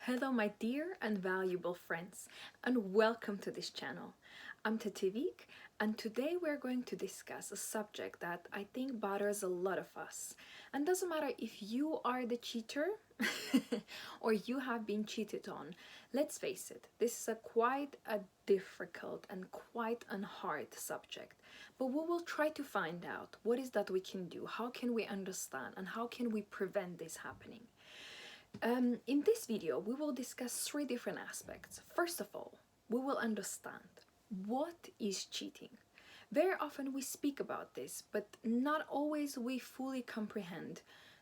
Hello, my dear and valuable friends, and welcome to this channel. I'm Tativik, and today we're going to discuss a subject that I think bothers a lot of us. And doesn't matter if you are the cheater or you have been cheated on. Let's face it, this is quite a difficult and quite a hard subject. But we will try to find out what is that we can do, how can we understand, and how can we prevent this happening. In this video, we will discuss three different aspects. First of all, we will understand what is cheating. Very often we speak about this, but not always we fully comprehend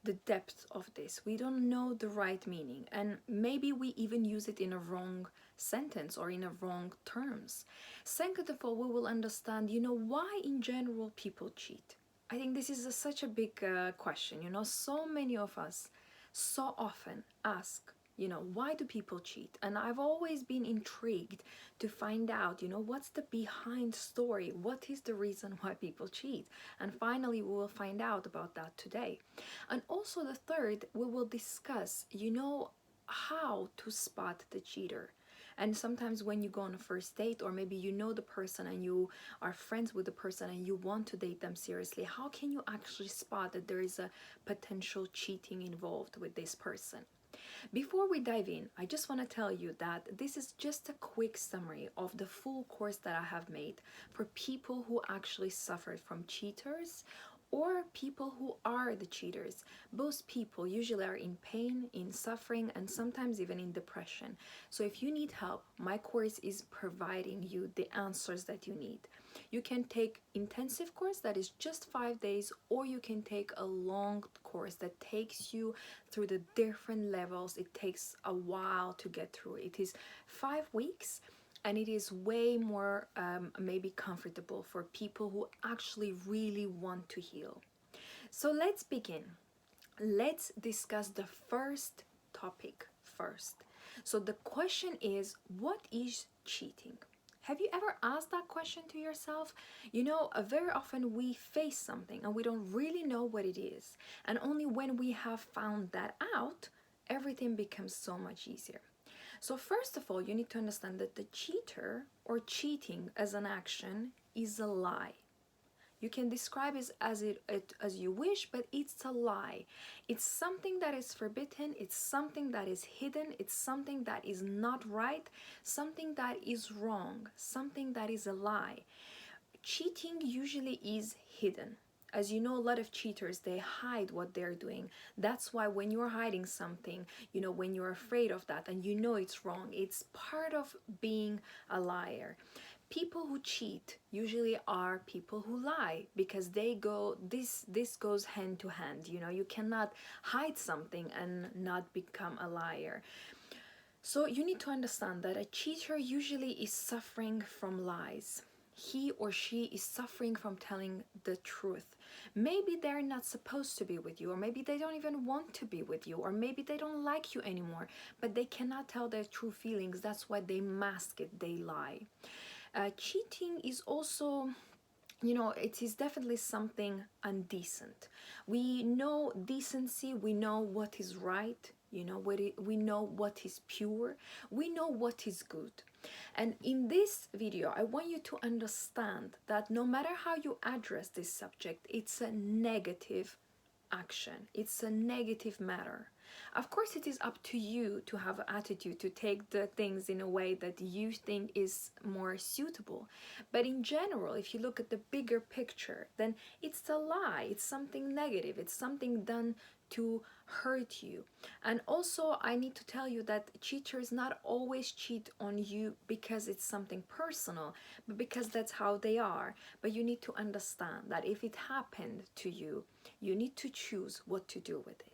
the depth of this. We don't know the right meaning, and maybe we even use it in a wrong sentence or in a wrong terms. Second of all, we will understand, why in general people cheat. I think this is such a big question. So many of us so often ask, why do people cheat? And I've always been intrigued to find out, what's the behind story? What is the reason why people cheat? And finally, we will find out about that today. And also the third, we will discuss, how to spot the cheater. And sometimes when you go on a first date, or maybe you know the person and you are friends with the person and you want to date them seriously, how can you actually spot that there is a potential cheating involved with this person? Before we dive in, I just want to tell you that this is just a quick summary of the full course that I have made for people who actually suffered from cheaters or people who are the cheaters. Both people usually are in pain, in suffering, and sometimes even in depression. So if you need help, my course is providing you the answers that you need. You can take intensive course that is just 5 days, or you can take a long course that takes you through the different levels. It takes a while to get through. It is 5 weeks, and it is way more maybe comfortable for people who actually really want to heal. So let's begin. Let's discuss the first topic first. So the question is, what is cheating? Have you ever asked that question to yourself? Very often we face something and we don't really know what it is. And only when we have found that out, everything becomes so much easier. So first of all, you need to understand that the cheater or cheating as an action is a lie. You can describe it as you wish, but it's a lie. It's something that is forbidden, it's something that is hidden, it's something that is not right, something that is wrong, something that is a lie. Cheating usually is hidden. As you know, a lot of cheaters, they hide what they're doing. That's why when you're hiding something, when you're afraid of that and it's wrong, it's part of being a liar. People who cheat usually are people who lie, because this goes hand to hand. You cannot hide something and not become a liar. So you need to understand that a cheater usually is suffering from lies. He or she is suffering from telling the truth. Maybe they're not supposed to be with you, or maybe they don't even want to be with you, or maybe they don't like you anymore, but they cannot tell their true feelings. That's why they mask it, they lie. Cheating is also, it is definitely something indecent. We know decency, we know what is right, we know what is pure, we know what is good. And in this video, I want you to understand that no matter how you address this subject, it's a negative action, it's a negative matter. Of course, it is up to you to have an attitude, to take the things in a way that you think is more suitable. But in general, if you look at the bigger picture, then it's a lie, it's something negative, it's something done to hurt you. And also, I need to tell you that cheaters not always cheat on you because it's something personal, but because that's how they are. But you need to understand that if it happened to you, you need to choose what to do with it.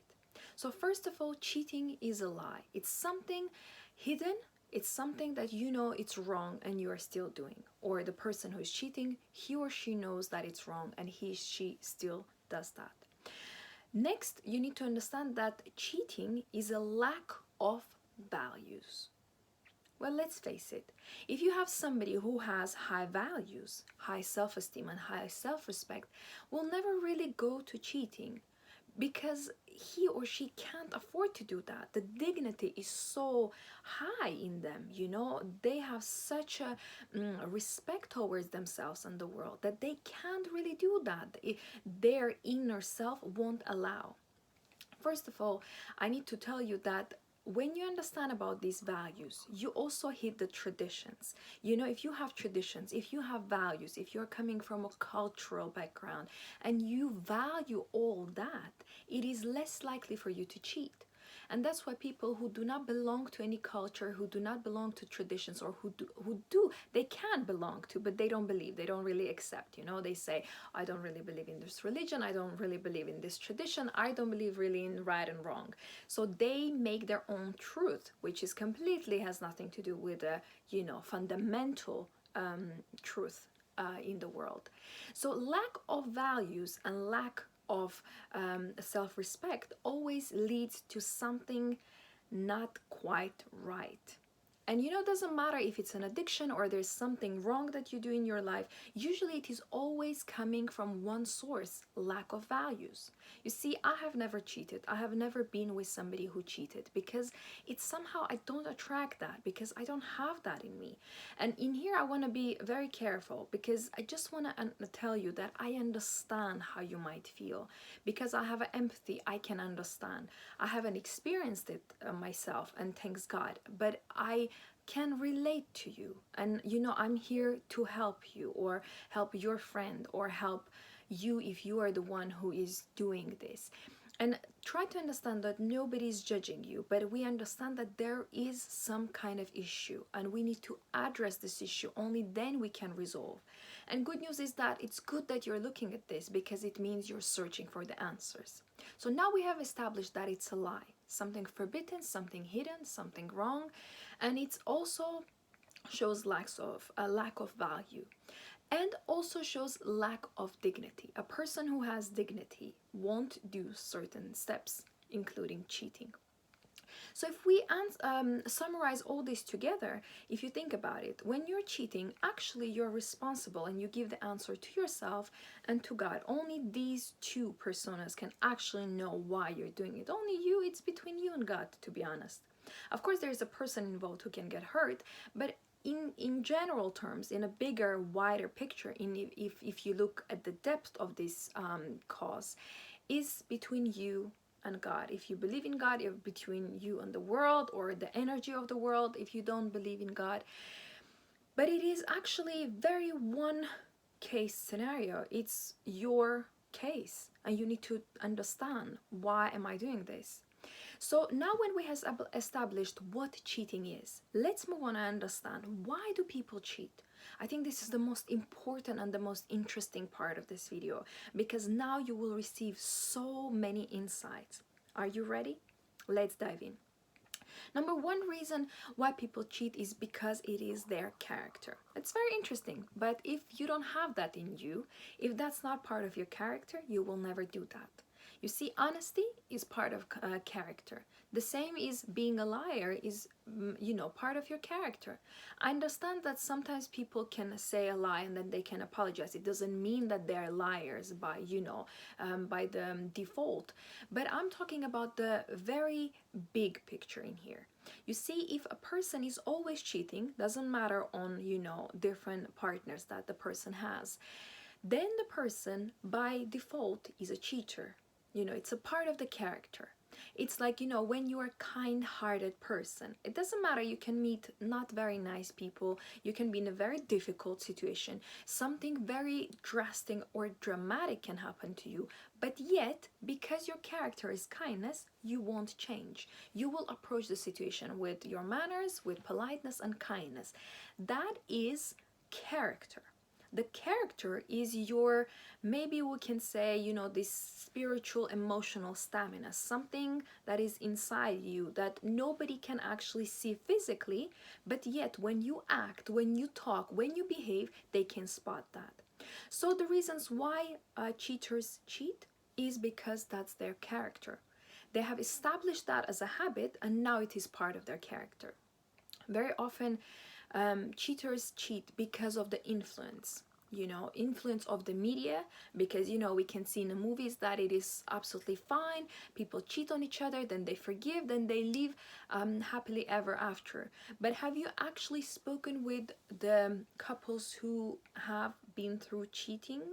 So first of all, cheating is a lie. It's something hidden. It's something that it's wrong and you are still doing. Or the person who is cheating, he or she knows that it's wrong and she still does that. Next, you need to understand that cheating is a lack of values. Well, let's face it. If you have somebody who has high values, high self-esteem and high self-respect, will never really go to cheating. because he or she can't afford to do that. The dignity is so high in them, you know, they have such a respect towards themselves and the world that they can't really do that. Their inner self won't allow. First of all, I need to tell you that when you understand about these values, you also hit the traditions. You know, if you have traditions, if you have values, if you're coming from a cultural background and you value all that, it is less likely for you to cheat. And that's why people who do not belong to any culture, who do not belong to traditions, or who do, they can belong to, but they don't believe, they don't really accept, you know, they say, I don't really believe in this religion, I don't really believe in this tradition, I don't believe really in right and wrong. So they make their own truth, which is completely has nothing to do with a, you know, fundamental truth in the world. So lack of values and lack of self-respect always leads to something not quite right. And you know, it doesn't matter if it's an addiction or there's something wrong that you do in your life, usually it is always coming from one source: lack of values. You see, I have never cheated. I have never been with somebody who cheated because it's somehow I don't attract that, because I don't have that in me. And in here, I want to be very careful because I just want to tell you that I understand how you might feel, because I have empathy. I can understand. I haven't experienced it myself, and thanks God, but I can relate to you. And you know, I'm here to help you or help your friend or help you if you are the one who is doing this. And try to understand that nobody's judging you, but we understand that there is some kind of issue and we need to address this issue. Only then we can resolve. And good news is that it's good that you're looking at this, because it means you're searching for the answers. So now we have established that it's a lie, something forbidden, something hidden, something wrong, and it's also shows a lack of value, and also shows lack of dignity. A person who has dignity won't do certain steps, including cheating. So if we summarize all this together, if you think about it, when you're cheating, actually you're responsible and you give the answer to yourself and to God. Only these two personas can actually know why you're doing it. Only you, it's between you and God, to be honest. Of course, there's a person involved who can get hurt, but in general terms, in a bigger, wider picture, if you look at the depth of this cause, is between you and God. If you believe in God, if between you and the world or the energy of the world, if you don't believe in God. But it is actually very one case scenario. It's your case and you need to understand, why am I doing this? So now when we have established what cheating is, let's move on and understand, why do people cheat? I think this is the most important and the most interesting part of this video, because now you will receive so many insights. Are you ready? Let's dive in. Number one reason why people cheat is because it is their character. It's very interesting, but if you don't have that in you, if that's not part of your character, you will never do that. You see, honesty is part of character. The same is being a liar is, you know, part of your character. I understand that sometimes people can say a lie and then they can apologize. It doesn't mean that they're liars by, you know, by the default. But I'm talking about the very big picture in here. You see, if a person is always cheating, doesn't matter on, you know, different partners that the person has, then the person by default is a cheater. You know, it's a part of the character. It's like, you know, when you're a kind-hearted person, it doesn't matter, you can meet not very nice people, you can be in a very difficult situation, something very drastic or dramatic can happen to you, but yet, because your character is kindness, you won't change. You will approach the situation with your manners, with politeness and kindness. That is character. The character is your, maybe we can say, you know, this spiritual emotional stamina, something that is inside you that nobody can actually see physically, but yet when you act, when you talk, when you behave, they can spot that. So the reasons why cheaters cheat is because that's their character. They have established that as a habit and now it is part of their character. Very often cheaters cheat because of the influence. influence of the media, because we can see in the movies that it is absolutely fine. People cheat on each other, then they forgive, then they live happily ever after. But have you actually spoken with the couples who have been through cheating?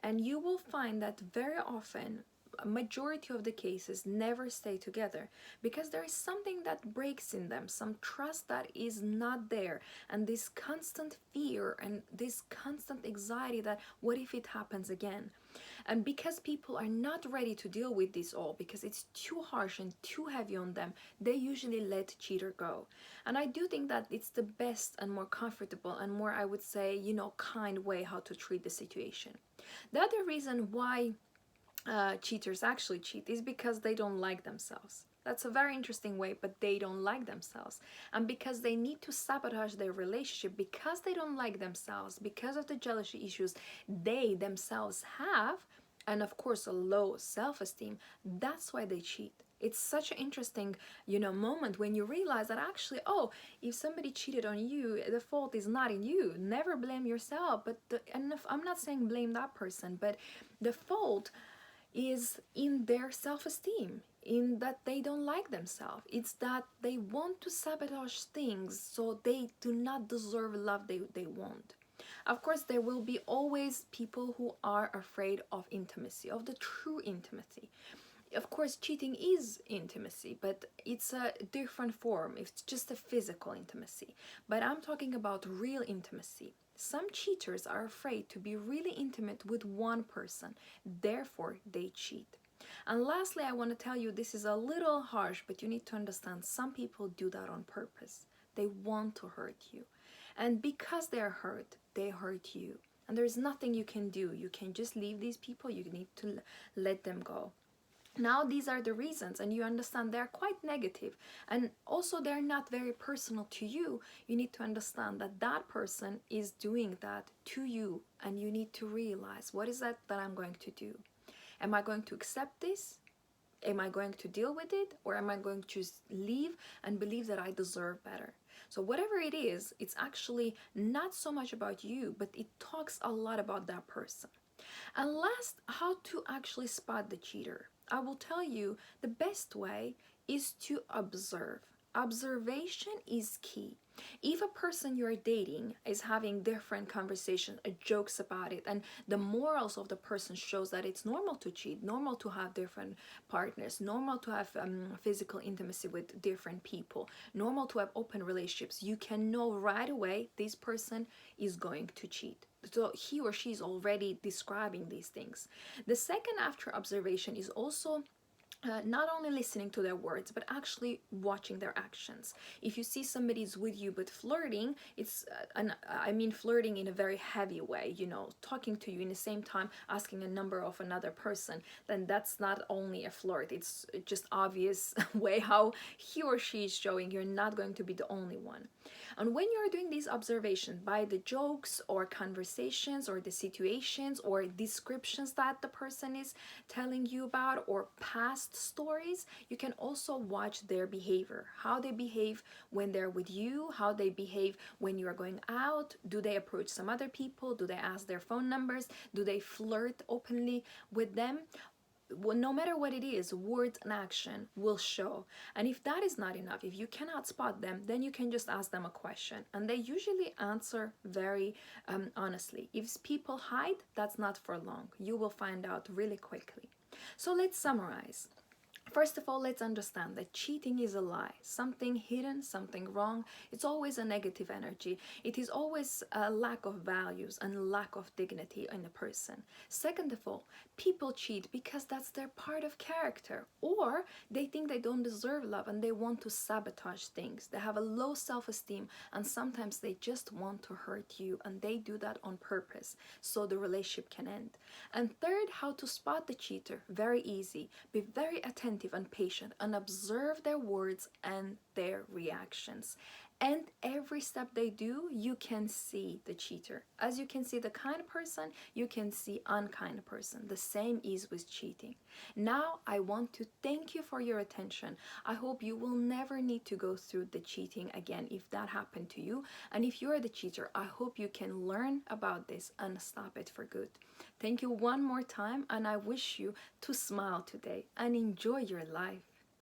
And you will find that very often a majority of the cases never stay together, because there is something that breaks in them, some trust that is not there, and this constant fear and this constant anxiety that what if it happens again. And because people are not ready to deal with this all, because it's too harsh and too heavy on them, they usually let cheater go. And I do think that it's the best and more comfortable and more, I would say, kind way how to treat the situation. The other reason why cheaters actually cheat is because they don't like themselves. That's a very interesting way, but they don't like themselves. And because they need to sabotage their relationship, because they don't like themselves, because of the jealousy issues they themselves have, and of course a low self-esteem, that's why they cheat. It's such an interesting, moment when you realize that actually, oh, if somebody cheated on you, the fault is not in you. Never blame yourself. But and I'm not saying blame that person, but the fault is in their self-esteem, in that they don't like themselves. It's that they want to sabotage things, so they do not deserve love they want. Of course, there will be always people who are afraid of intimacy, of the true intimacy. Of course, cheating is intimacy, but it's a different form. It's just a physical intimacy. But I'm talking about real intimacy. Some cheaters are afraid to be really intimate with one person, therefore they cheat. And lastly, I want to tell you, this is a little harsh, but you need to understand some people do that on purpose. They want to hurt you. And because they're hurt, they hurt you. And there's nothing you can do. You can just leave these people. You need to let them go. Now these are the reasons, and you understand they're quite negative, and also they're not very personal to you. You need to understand that that person is doing that to you, and you need to realize, what is that I'm going to do? Am I going to accept this? Am I going to deal with it, or am I going to just leave and believe that I deserve better? So whatever it is, it's actually not so much about you, but it talks a lot about that person. And last, how to actually spot the cheater. I will tell you, the best way is to observe. Observation is key. If a person you're dating is having different conversations, jokes about it, and the morals of the person shows that it's normal to cheat, normal to have different partners, normal to have physical intimacy with different people, normal to have open relationships, you can know right away this person is going to cheat. So he or she is already describing these things. The second after observation is also not only listening to their words, but actually watching their actions. If you see somebody's with you but flirting, it's I mean flirting in a very heavy way, talking to you in the same time, asking a number of another person, then that's not only a flirt, it's just obvious way how he or she is showing you're not going to be the only one. And when you're doing these observations by the jokes or conversations or the situations or descriptions that the person is telling you about or past stories, you can also watch their behavior, how they behave when they're with you, how they behave when you are going out. Do they approach some other people? Do they ask their phone numbers? Do they flirt openly with them? Well, no matter what it is, words and action will show. And if that is not enough, if you cannot spot them, then you can just ask them a question, and they usually answer very honestly. If people hide, that's not for long. You will find out really quickly. So let's summarize. First of all, let's understand that cheating is a lie. Something hidden, something wrong. It's always a negative energy. It is always a lack of values and lack of dignity in a person. Second of all, people cheat because that's their part of character, or they think they don't deserve love and they want to sabotage things. They have a low self-esteem, and sometimes they just want to hurt you, and they do that on purpose so the relationship can end. And third, how to spot the cheater. Very easy. Be very attentive and patient and observe their words and their reactions. And every step they do, you can see the cheater. As you can see the kind person, you can see unkind person. The same is with cheating. Now I want to thank you for your attention. I hope you will never need to go through the cheating again if that happened to you. And if you're the cheater, I hope you can learn about this and stop it for good. Thank you one more time, and I wish you to smile today and enjoy your life.